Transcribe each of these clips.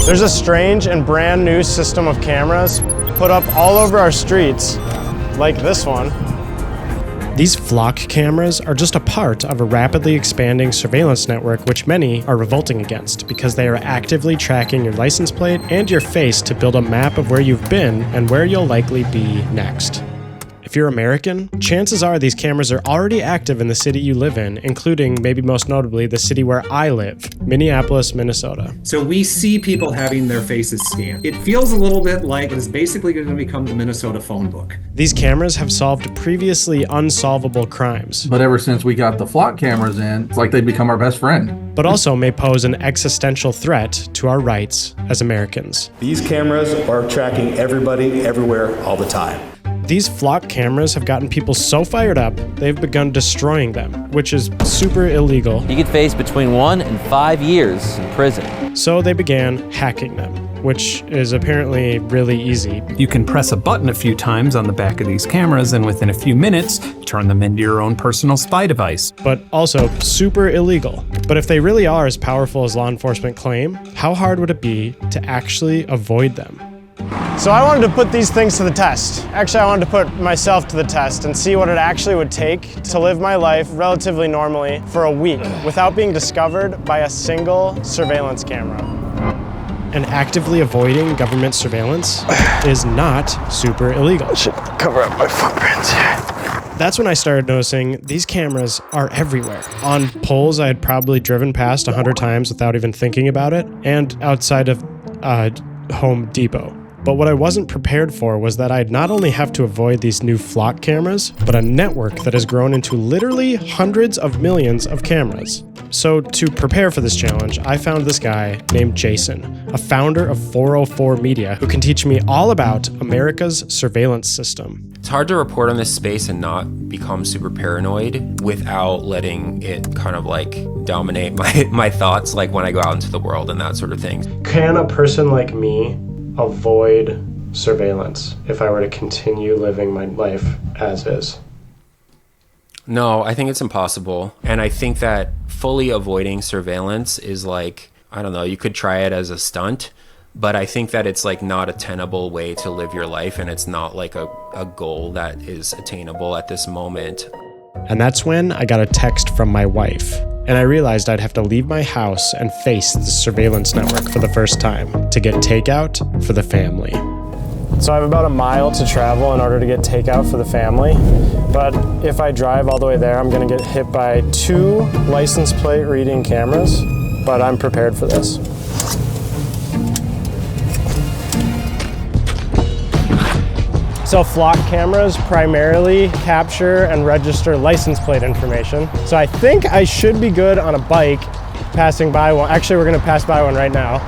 There's a strange and brand new system of cameras put up all over our streets, like this one. These flock cameras are just a part of a rapidly expanding surveillance network which many are revolting against because they are actively tracking your license plate and your face to build a map of where you've been and where you'll likely be next. If you're American, chances are these cameras are already active in the city you live in, including, maybe most notably, the city where I live, Minneapolis, Minnesota. So we see people having their faces scanned. It feels a little bit like it's basically going to become the Minnesota phone book. These cameras have solved previously unsolvable crimes. But ever since we got the flock cameras in, it's like they've become our best friend. But also may pose an existential threat to our rights as Americans. These cameras are tracking everybody, everywhere, all the time. These flock cameras have gotten people so fired up, they've begun destroying them, which is super illegal. You could face between 1 and 5 years in prison. So they began hacking them, which is apparently really easy. You can press a button a few times on the back of these cameras and within a few minutes, turn them into your own personal spy device. But also super illegal. But if they really are as powerful as law enforcement claim, how hard would it be to actually avoid them? So I wanted to put these things to the test. Actually, I wanted to put myself to the test and see what it actually would take to live my life relatively normally for a week without being discovered by a single surveillance camera. And actively avoiding government surveillance is not super illegal. I should cover up my footprints here. That's when I started noticing these cameras are everywhere. On poles I had probably driven past 100 times without even thinking about it, and outside of Home Depot. But what I wasn't prepared for was that I'd not only have to avoid these new flock cameras, but a network that has grown into literally hundreds of millions of cameras. So to prepare for this challenge, I found this guy named Jason, a founder of 404 Media, who can teach me all about America's surveillance system. It's hard to report on this space and not become super paranoid without letting it kind of like dominate my thoughts, like when I go out into the world and that sort of thing. Can a person like me avoid surveillance if I were to continue living my life as is? No, I think it's impossible. And I think that fully avoiding surveillance is like, I don't know, you could try it as a stunt, but I think that it's like not a tenable way to live your life, and it's not like a goal that is attainable at this moment. And that's when I got a text from my wife. And I realized I'd have to leave my house and face the surveillance network for the first time to get takeout for the family. So I have about a mile to travel in order to get takeout for the family. But if I drive all the way there, I'm gonna get hit by 2 license plate reading cameras, but I'm prepared for this. So flock cameras primarily capture and register license plate information. So I think I should be good on a bike passing by one. Actually, we're gonna pass by one right now.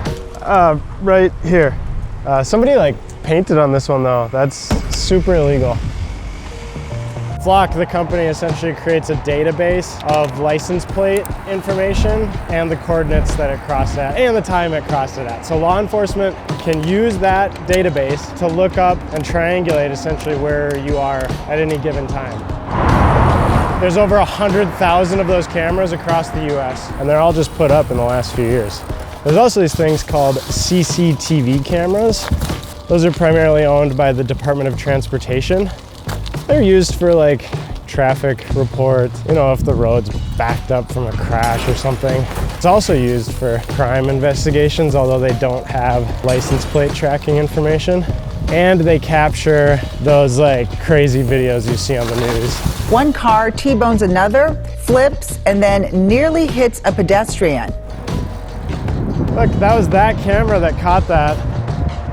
Right here. Somebody like painted on this one though. That's super illegal. Flock, the company, essentially creates a database of license plate information and the coordinates that it crossed at and the time it crossed it at. So law enforcement can use that database to look up and triangulate essentially where you are at any given time. There's over 100,000 of those cameras across the US, and they're all just put up in the last few years. There's also these things called CCTV cameras. Those are primarily owned by the Department of Transportation. They're used for like traffic report, you know, if the road's backed up from a crash or something. It's also used for crime investigations, although they don't have license plate tracking information. And they capture those like crazy videos you see on the news. One car T-bones another, flips, and then nearly hits a pedestrian. Look, that was that camera that caught that.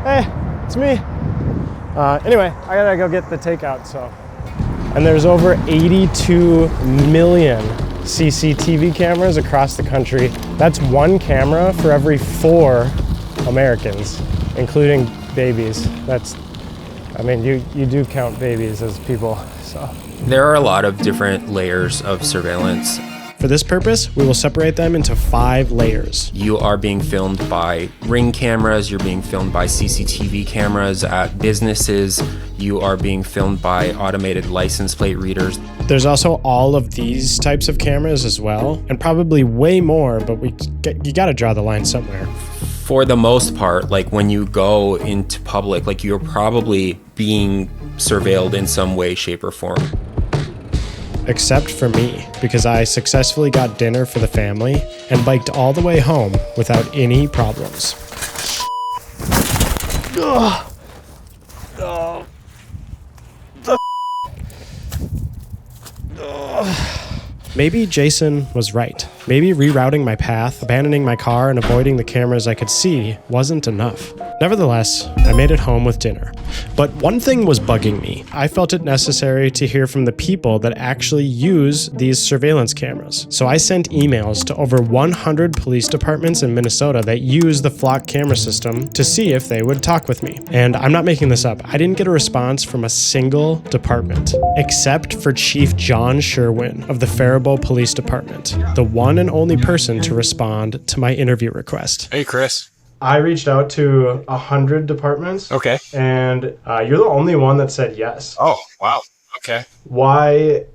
Hey, it's me. Anyway, I gotta go get the takeout, so. And there's over 82 million CCTV cameras across the country. That's 1 camera for every 4 Americans, including babies. I mean, you do count babies as people, so. There are a lot of different layers of surveillance. For this purpose, we will separate them into 5 layers. You are being filmed by Ring cameras, you're being filmed by CCTV cameras at businesses, you are being filmed by automated license plate readers. There's also all of these types of cameras as well, and probably way more, but you gotta draw the line somewhere. For the most part, like when you go into public, like you're probably being surveilled in some way, shape, or form. Except for me, because I successfully got dinner for the family and biked all the way home without any problems. Maybe Jason was right. Maybe rerouting my path, abandoning my car, and avoiding the cameras I could see wasn't enough. Nevertheless, I made it home with dinner. But one thing was bugging me. I felt it necessary to hear from the people that actually use these surveillance cameras. So I sent emails to over 100 police departments in Minnesota that use the flock camera system to see if they would talk with me. And I'm not making this up. I didn't get a response from a single department, except for Chief John Sherwin of the Faribault Police Department, the one and only person to respond to my interview request. Hey, Chris. I reached out to 100 departments. Okay. And you're the only one that said yes. Oh, wow. Okay. Why?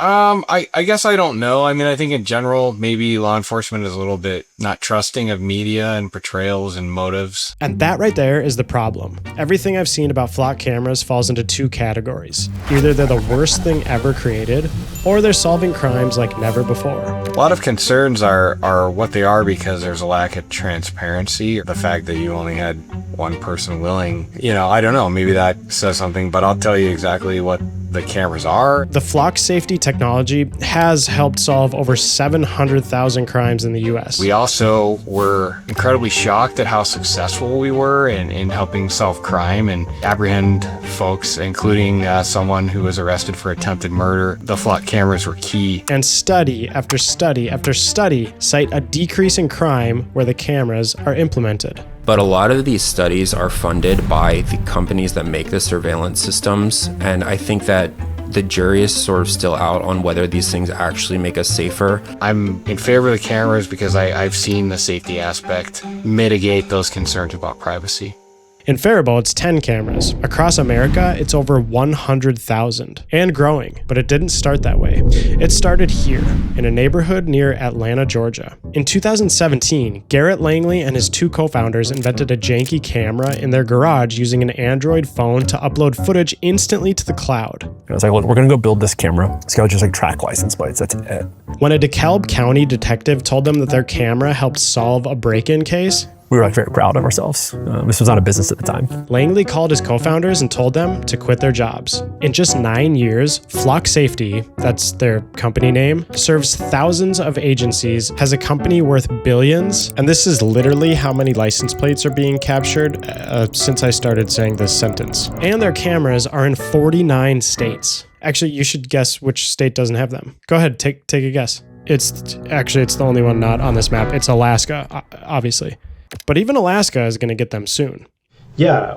I guess I don't know. I mean, I think in general, maybe law enforcement is a little bit not trusting of media and portrayals and motives. And that right there is the problem. Everything I've seen about flock cameras falls into two categories. Either they're the worst thing ever created, or they're solving crimes like never before. A lot of concerns are what they are because there's a lack of transparency. The fact that you only had one person willing, I don't know, maybe that says something, but I'll tell you exactly what the cameras are. The flock safety technology has helped solve over 700,000 crimes in the US. We also were incredibly shocked at how successful we were in helping solve crime and apprehend folks, including someone who was arrested for attempted murder. The flock cameras were key. And study after study after study cite a decrease in crime where the cameras are implemented. But a lot of these studies are funded by the companies that make the surveillance systems, and I think that the jury is sort of still out on whether these things actually make us safer. I'm in favor of the cameras because I've seen the safety aspect mitigate those concerns about privacy. In Faribault, it's 10 cameras. Across America, it's over 100,000 and growing, but it didn't start that way. It started here, in a neighborhood near Atlanta, Georgia. In 2017, Garrett Langley and his two co-founders invented a janky camera in their garage using an Android phone to upload footage instantly to the cloud. And I was like, look, we're gonna go build this camera. It's got just track license plates, that's it. When a DeKalb County detective told them that their camera helped solve a break-in case, we were very proud of ourselves. This was not a business at the time. Langley called his co-founders and told them to quit their jobs. In just 9 years, Flock Safety, that's their company name, serves thousands of agencies, has a company worth billions, and this is literally how many license plates are being captured since I started saying this sentence. And their cameras are in 49 states. Actually, you should guess which state doesn't have them. Go ahead, take a guess. It's the only one not on this map. It's Alaska, obviously. But even Alaska is going to get them soon. Yeah.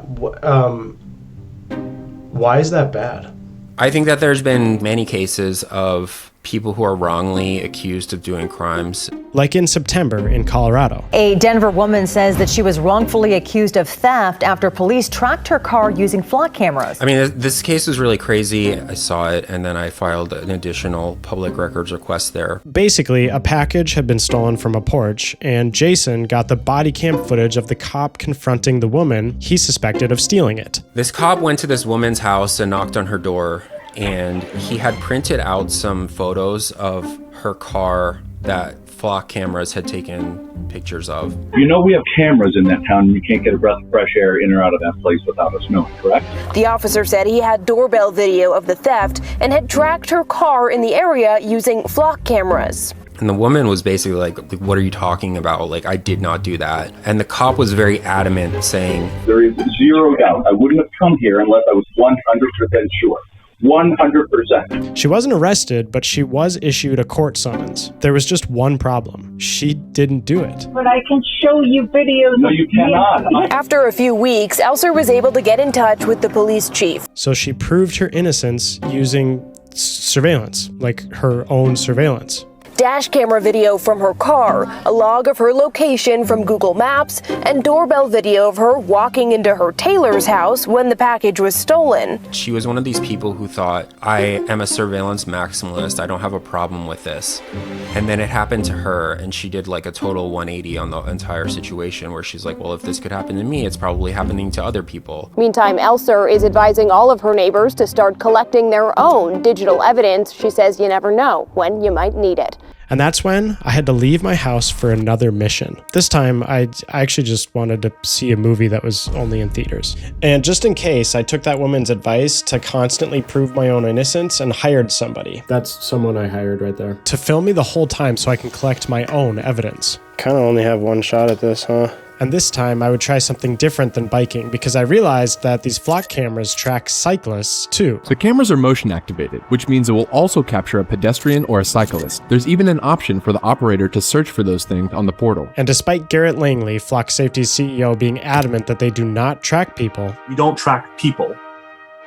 Why is that bad? I think that there's been many cases of people who are wrongly accused of doing crimes. Like in September in Colorado. A Denver woman says that she was wrongfully accused of theft after police tracked her car using flock cameras. I mean, this case was really crazy. I saw it, and then I filed an additional public records request there. Basically, a package had been stolen from a porch, and Jason got the body cam footage of the cop confronting the woman he suspected of stealing it. This cop went to this woman's house and knocked on her door, and he had printed out some photos of her car that flock cameras had taken pictures of. You know we have cameras in that town and you can't get a breath of fresh air in or out of that place without us knowing, correct? The officer said he had doorbell video of the theft and had tracked her car in the area using flock cameras. And the woman was basically like, what are you talking about? Like, I did not do that. And the cop was very adamant, saying, there is zero doubt I wouldn't have come here unless I was 100% sure. 100%. She wasn't arrested, but she was issued a court summons. There was just one problem. She didn't do it. But I can show you videos. No, you cannot. After a few weeks, Elser was able to get in touch with the police chief. So she proved her innocence using surveillance, like her own surveillance. dash camera video from her car, a log of her location from Google Maps, and doorbell video of her walking into her tailor's house when the package was stolen. She was one of these people who thought, I am a surveillance maximalist, I don't have a problem with this. And then it happened to her, and she did like a total 180 on the entire situation, where she's like, well, if this could happen to me, it's probably happening to other people. Meantime, Elser is advising all of her neighbors to start collecting their own digital evidence. She says you never know when you might need it. And that's when I had to leave my house for another mission. This time, I actually just wanted to see a movie that was only in theaters. And just in case, I took that woman's advice to constantly prove my own innocence and hired somebody. That's someone I hired right there. To film me the whole time so I can collect my own evidence. Kind of only have one shot at this, huh? And this time I would try something different than biking because I realized that these flock cameras track cyclists too. The cameras are motion activated, which means it will also capture a pedestrian or a cyclist. There's even an option for the operator to search for those things on the portal. And despite Garrett Langley, Flock Safety's CEO, being adamant that they do not track people, we don't track people.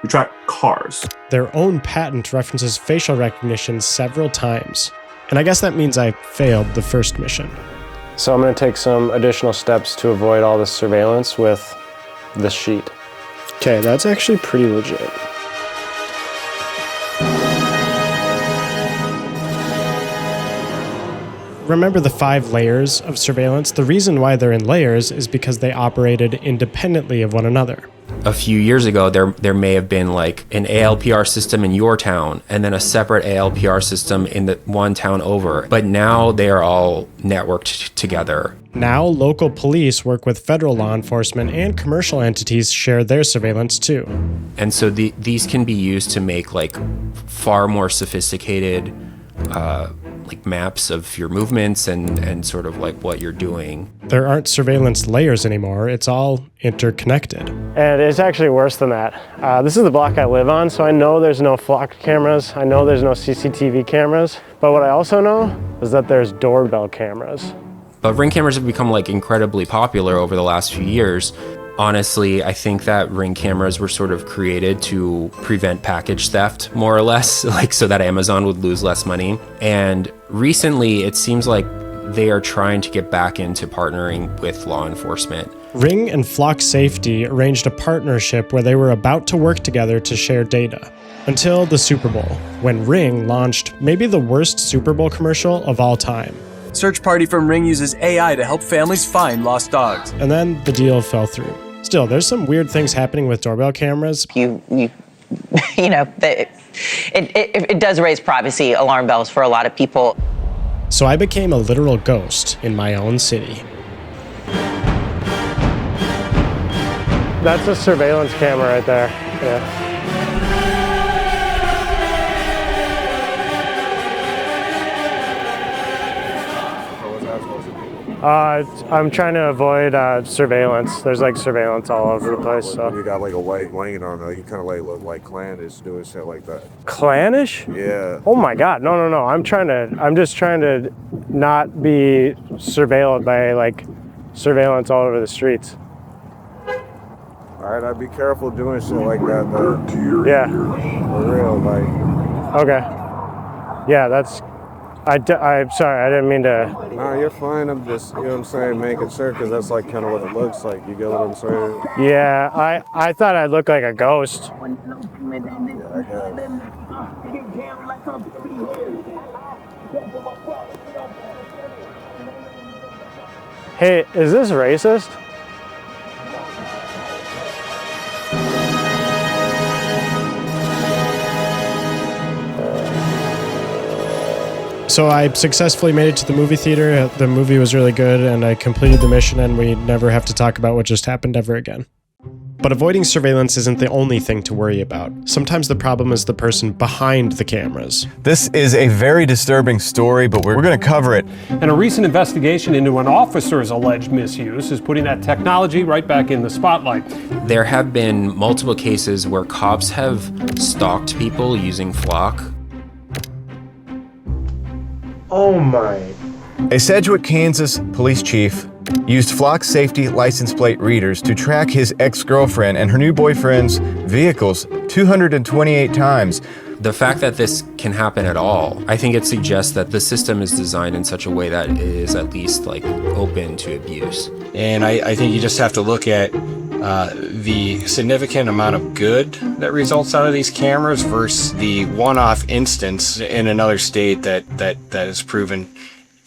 We track cars. Their own patent references facial recognition several times. And I guess that means I failed the first mission. So I'm going to take some additional steps to avoid all this surveillance with this sheet. Okay, that's actually pretty legit. Remember the 5 layers of surveillance? The reason why they're in layers is because they operated independently of one another. A few years ago, there may have been like an ALPR system in your town and then a separate ALPR system in the one town over. But now they are all networked together. Now local police work with federal law enforcement, and commercial entities share their surveillance too. And so these can be used to make like far more sophisticated like maps of your movements and sort of like what you're doing. There aren't surveillance layers anymore. It's all interconnected. And it's actually worse than that. This is the block I live on, so I know there's no flock cameras. I know there's no CCTV cameras. But what I also know is that there's doorbell cameras. But Ring cameras have become like incredibly popular over the last few years. Honestly, I think that Ring cameras were sort of created to prevent package theft, more or less, like so that Amazon would lose less money. And recently, it seems like they are trying to get back into partnering with law enforcement. Ring and Flock Safety arranged a partnership where they were about to work together to share data. Until the Super Bowl, when Ring launched maybe the worst Super Bowl commercial of all time. Search Party from Ring uses AI to help families find lost dogs. And then the deal fell through. Still, there's some weird things happening with doorbell cameras. You know, it does raise privacy alarm bells for a lot of people. So I became a literal ghost in my own city. That's a surveillance camera right there. Yeah. I'm trying to avoid surveillance. There's like surveillance all over the place. So. You got like a white blanket on, you kind of like look like clannish doing shit like that. Clannish? Yeah. Oh my God, no. I'm just trying to not be surveilled by like surveillance all over the streets. All right, I'd be careful doing shit like that though. Yeah. For real, like. Okay. Yeah, that's. I'm sorry, I didn't mean to. No, you're fine. I'm just, you know what I'm saying, making sure, because that's like kind of what it looks like. You get what I'm saying? Yeah, I thought I'd look like a ghost. Yeah, I got it. Hey, is this racist? So I successfully made it to the movie theater. The movie was really good, and I completed the mission, and we never have to talk about what just happened ever again. But avoiding surveillance isn't the only thing to worry about. Sometimes the problem is the person behind the cameras. This is a very disturbing story, but we're going to cover it. And a recent investigation into an officer's alleged misuse is putting that technology right back in the spotlight. There have been multiple cases where cops have stalked people using Flock. Oh my. A Sedgwick, Kansas police chief used Flock Safety license plate readers to track his ex-girlfriend and her new boyfriend's vehicles 228 times. The fact that this can happen at all, I think it suggests that the system is designed in such a way that it is at least like open to abuse. And I think you just have to look at the significant amount of good that results out of these cameras versus the one-off instance in another state that is proven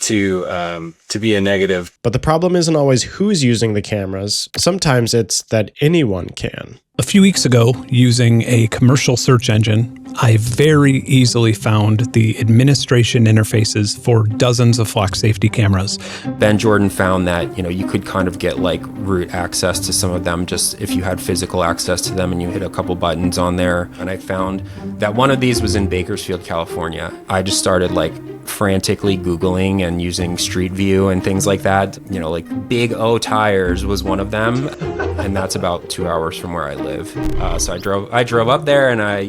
to be a negative. But the problem isn't always who's using the cameras. Sometimes it's that anyone can. A few weeks ago, using a commercial search engine, I very easily found the administration interfaces for dozens of flock safety cameras. Ben Jordan found that, you could kind of get like root access to some of them just if you had physical access to them and you hit a couple buttons on there. And I found that one of these was in Bakersfield, California. I just started like frantically Googling and using Street View and things like that. Like Big O Tires was one of them. And that's about 2 hours from where I live. So I drove up there and I,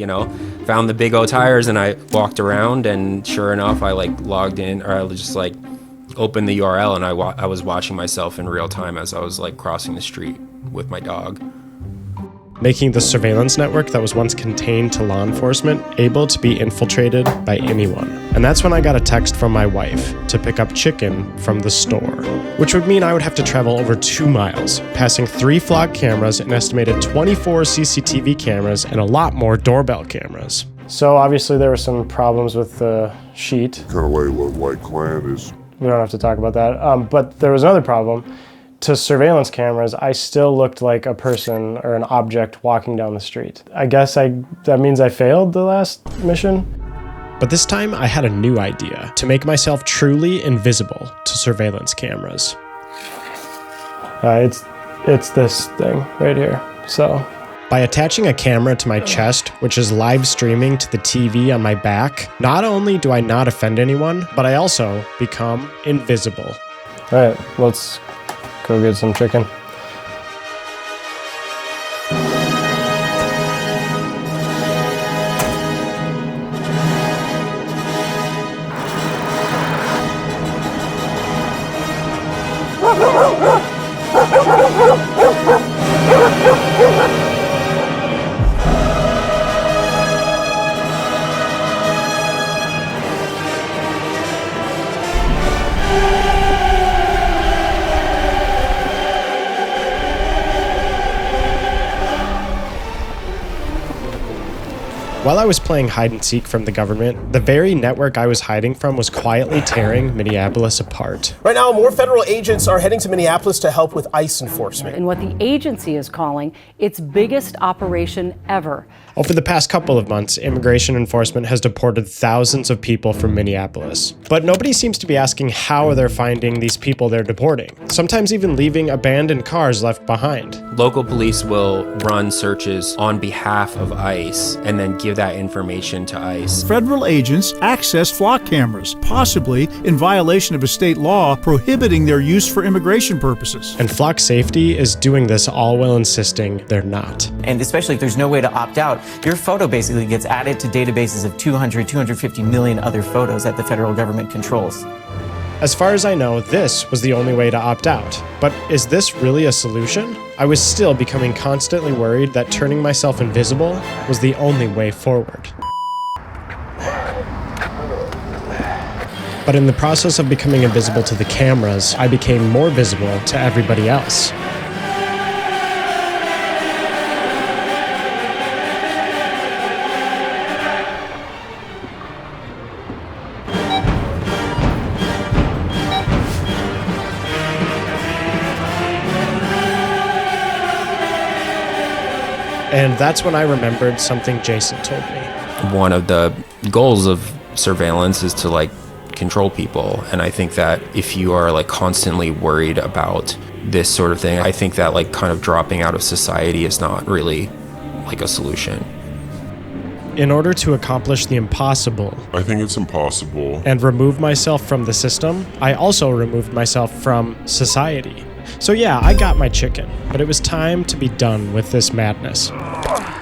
found the Big O Tires and I walked around and sure enough, I like logged in or I just like opened the URL and I was watching myself in real time as I was like crossing the street with my dog. Making the surveillance network that was once contained to law enforcement able to be infiltrated by anyone. And that's when I got a text from my wife to pick up chicken from the store, which would mean I would have to travel over 2 miles, passing 3 flock cameras, an estimated 24 CCTV cameras, and a lot more doorbell cameras. So obviously there were some problems with the sheet. Kind of like what White Clan is. We don't have to talk about that. But there was another problem. To surveillance cameras, I still looked like a person or an object walking down the street. I guess that means I failed the last mission. But this time I had a new idea to make myself truly invisible to surveillance cameras. It's this thing right here. So by attaching a camera to my chest, which is live streaming to the TV on my back, not only do I not offend anyone, but I also become invisible. All right, let's go get some chicken. While I was playing hide and seek from the government, the very network I was hiding from was quietly tearing Minneapolis apart. Right now, more federal agents are heading to Minneapolis to help with ICE enforcement. In what the agency is calling its biggest operation ever. Over the past couple of months, immigration enforcement has deported thousands of people from Minneapolis. But nobody seems to be asking how they're finding these people they're deporting, sometimes even leaving abandoned cars left behind. Local police will run searches on behalf of ICE and then give that information to ICE. Federal agents access flock cameras, possibly in violation of a state law prohibiting their use for immigration purposes. And flock safety is doing this all while insisting they're not. And especially if there's no way to opt out, your photo basically gets added to databases of 250 million other photos that the federal government controls. As far as I know, this was the only way to opt out. But is this really a solution? I was still becoming constantly worried that turning myself invisible was the only way forward. But in the process of becoming invisible to the cameras, I became more visible to everybody else. And that's when I remembered something Jason told me. One of the goals of surveillance is to like control people. And I think that if you are like constantly worried about this sort of thing, I think that like kind of dropping out of society is not really like a solution. In order to accomplish the impossible, I think it's impossible, and remove myself from the system, I also removed myself from society. So yeah, I got my chicken, but it was time to be done with this madness.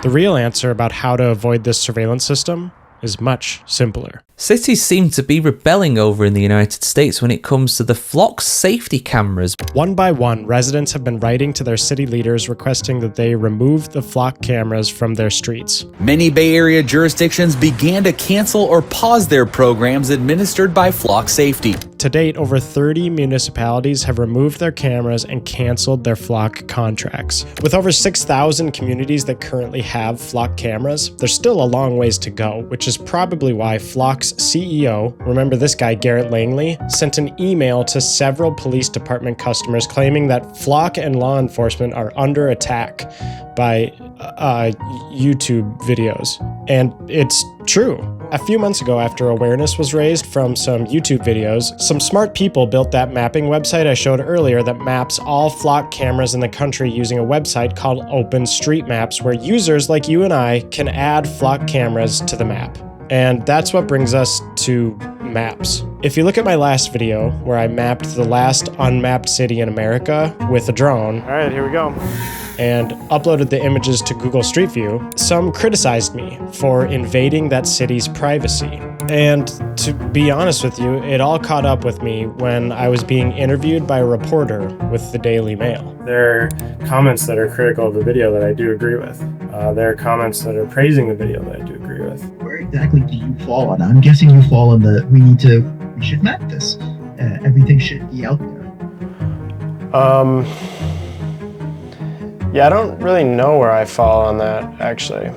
The real answer about how to avoid this surveillance system is much simpler. Cities seem to be rebelling over in the United States when it comes to the flock safety cameras. One by one, residents have been writing to their city leaders requesting that they remove the flock cameras from their streets. Many Bay Area jurisdictions began to cancel or pause their programs administered by Flock Safety. To date, over 30 municipalities have removed their cameras and canceled their flock contracts. With over 6,000 communities that currently have flock cameras, there's still a long ways to go, which is probably why Flock's CEO, remember this guy, Garrett Langley, sent an email to several police department customers claiming that Flock and law enforcement are under attack by YouTube videos. And it's true. A few months ago, after awareness was raised from some YouTube videos, some smart people built that mapping website I showed earlier that maps all flock cameras in the country using a website called OpenStreetMaps, where users like you and I can add flock cameras to the map. And that's what brings us to maps. If you look at my last video, where I mapped the last unmapped city in America with a drone. All right, here we go. And uploaded the images to Google Street View, some criticized me for invading that city's privacy. And to be honest with you, it all caught up with me when I was being interviewed by a reporter with the Daily Mail. There are comments that are critical of the video that I do agree with. There are comments that are praising the video that I do agree with. Where exactly do you fall on? I'm guessing you fall on the we should map this. Everything should be out there. Yeah, I don't really know where I fall on that, actually.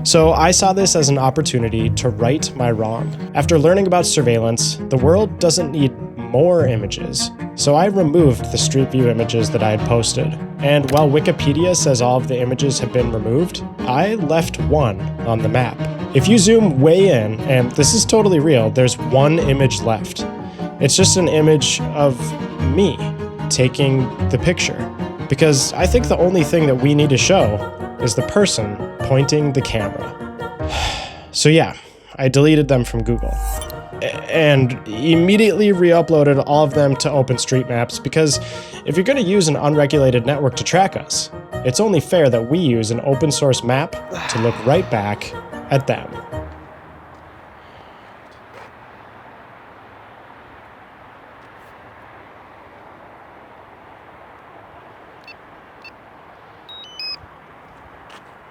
So I saw this as an opportunity to right my wrong. After learning about surveillance, the world doesn't need more images. So I removed the Street View images that I had posted. And while Wikipedia says all of the images have been removed, I left one on the map. If you zoom way in, and this is totally real, there's one image left. It's just an image of me taking the picture. Because I think the only thing that we need to show is the person pointing the camera. So yeah, I deleted them from Google. And immediately re-uploaded all of them to OpenStreetMaps, because if you're going to use an unregulated network to track us, it's only fair that we use an open source map to look right back at them.